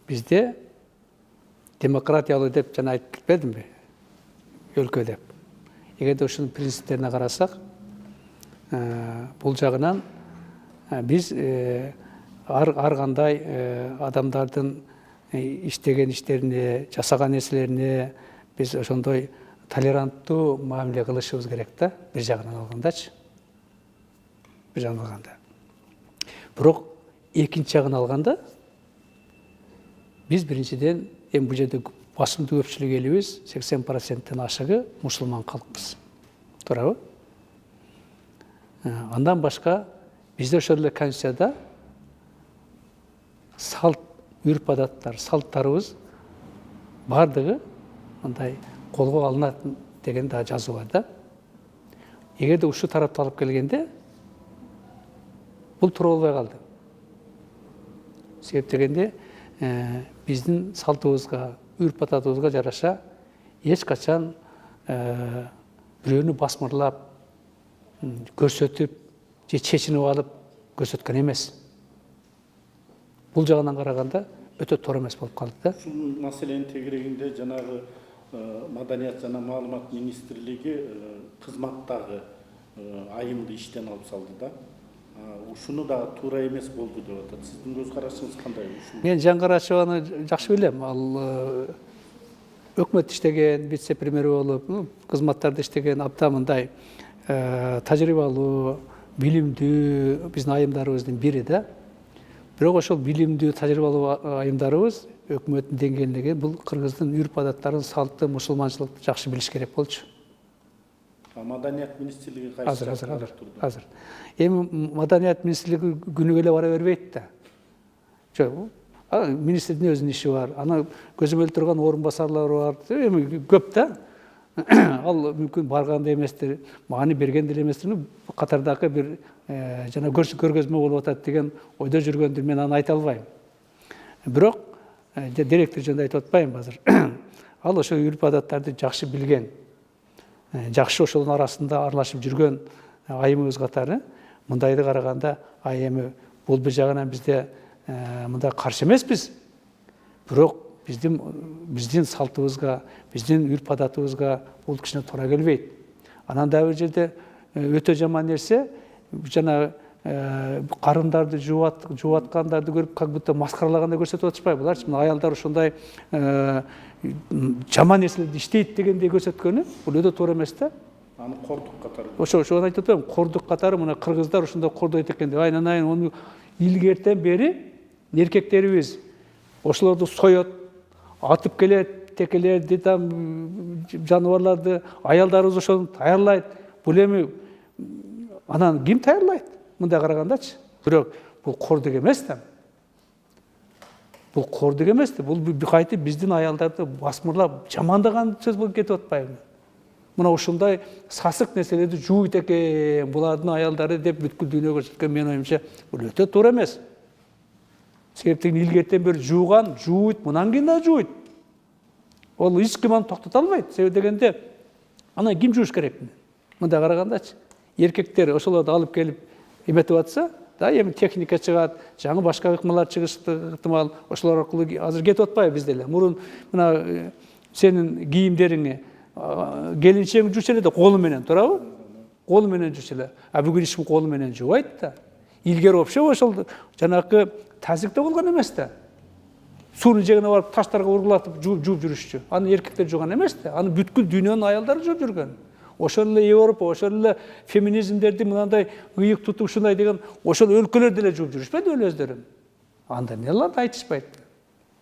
Bizde демократиялы деп жана айтып кетпедим бе? Өлкө деп. Эгерде ушунун принциптерине карасак, бул жагынан биз ар кандай адамдардын иштеген иштерине, жасаган нерселерине биз ошондой толеранттуу мамиле кылышыбыз керек да, бир жагынан алгандачы. Бир жагынан алганда. Бирок экинчи жагын алганда биз биринчиден бул жерде басымдуу көпчүлүк элибиз 80%-тен ашыгы мусулман калкпыз. Туурабы? Андан башка бизде ошол эле Конституцияда салт, үрп адаттар, салттарыбыз бардыгы мындай колго алынат деген да жазуу бар да. Эгерде ушул тарапты алып келгенде бул туура болбой калды. Себеп дегенде биздин салтыбызга, үрп адатыбызга жараша эч качан бирөөнү басмырлап, көрсөтүп, же чечинип алып көрсөткөн эмес. Бул жагынан караганда өтө туура эмес болуп калды да. Ушул маселенин тегерегинде жанагы Маданият жана маалымат министрлиги кызматтагы айымды иштен алып салды да. Ушуну да туура эмес болду деп атат. Сиздин көз карашыңыз кандай? Мен Жан Карачеваны жакшы билем. Ал өкмөт иштеген, вице-премьер болуп, кызматтарда иштеген абдан мындай тажрыйбалуу, билимдүү биздин айымдарыбыздын бири да. Бирок ошол билимдүү, тажрыйбалуу айымдарыбыз өкмөттүн деңгээлиндеги бул кыргыздын үрп адаттарын, салты, мусулманчылыкты жакшы билиш керек болчу. Маданият министрлиги кайсы? Азыр. Эми Маданият министрлиги күнүгө эле бара бербейт да. Жок. Министрдин өзүнүн иши бар. Ана көзөмөл турган орун басарлары бар. Эми көп да. Ал мүмкүн барган да эместир, маани берген деле эместир. Катардагы бир жана көргөзмө болуп атат деген ойдо жүргөндүр, мен аны айта албайм. Бирок директор жөнүндө айтып атпайм азыр. Ал ошо үрп адаттарды жакшы билген, жакшы ошонун арасында аралашып жүргөн айымыбыз катары мындайды караганда эми бул бир жагынан бизде мындай каршы эмеспиз. Бирок биздин салтыбызга, биздин үрп адатыбызга бул кичине туура келбейт. Анан да бир жерде өтө жаман нерсе, жана карындарды жууп аткандарды көрүп, как будто маскаралагандай көрсөтүп атышпайбы? Буларчы мына аялдар ушундай жаман нерселерди иштейт дегендей көрсөткөнү, бул өтө туура эмес да. Аны кордук катары. Ошону айтып атпаймынбы? Кордук катары мына кыргыздар ушундай кордойт экен деп. Айнан ону илгертен бери эркектерибиз ошолорду соет, атып келет, текелерди, жаныбарларды, аялдарыбыз ошону таярлайт. Бул эми анан ким таярлайт? Мындай карагандачы. Бирок бул кордук эмес да. Бул кордук эмес да. Бул кайтып биздин аялдарды басмырлап, жамандаган сөз болуп кетип атпайбы? Мына ушундай сасык нерселерди жууйт экен, булардын аялдары деп бүткүл дүйнөгө көрсөткөн, менин оюмча, бул өтө туура эмес. Себептен илгертен бери жууган, жууйт, мынан кийин да жууйт. Ол эч ким аны токтото албайт. Себеп дегенде, ана ким жууш керек? Мындай карагандачы. Эркектер ошолорду алып келип эметип атса, да эми техника чыгат, жаңы башка ыкмалар чыгышы ыктымал, ошолор аркылуу азыр кетип атпайбы бизде эле. Мурун мына сенин кийимдериңи келинчең жууч эле да колу менен, туурабы? Колу менен жууч эле. Бүгүн эч ким колу менен жуубайт да. Илгери вообще ошол жанакы тазикте болгон эмес да. Суунун жегине барып таштарга ургулатып жууп жүрүшчү. Аны эркектер жууган эмес да. Аны бүткүл дүйнөнүн аялдары жууп жүргөн. Ошол эле Европа, ошол эле феминизмдерди мынандай ыйык тутуп ушундай деген ошол өлкөлөр деле жууп жүрүшпөдү эле өздөрүн. Анда эмне аларды айтышпайт.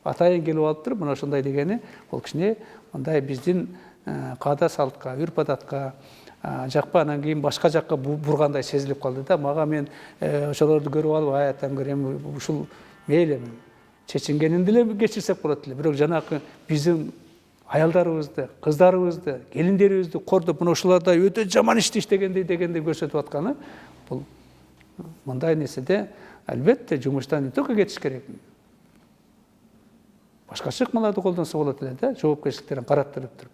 Атайын келип алып туруп, мына ошондой дегени бул кичине мындай биздин каада салтка, үрп адатка жакпа, анан кийин башка жакка бургандай сезилип калды да. Мага мен ошолорду көрүп алып, аяттан эми ушул мейли чечингенин деле кечирсек болот эле. Бирок жанакы биздин аялдарыбызды, кыздарыбызды, келиндерибизди кордоп, мына ушуларда өтө жаман ишти иштегендей дегенди көрсөтүп атканы, бул мындай нерседе албетте жумуштан өтө кетиш керек. Башкача ыкмаларды колдонсо болот эле да, жоопкерчиликтерин караттырып туруп.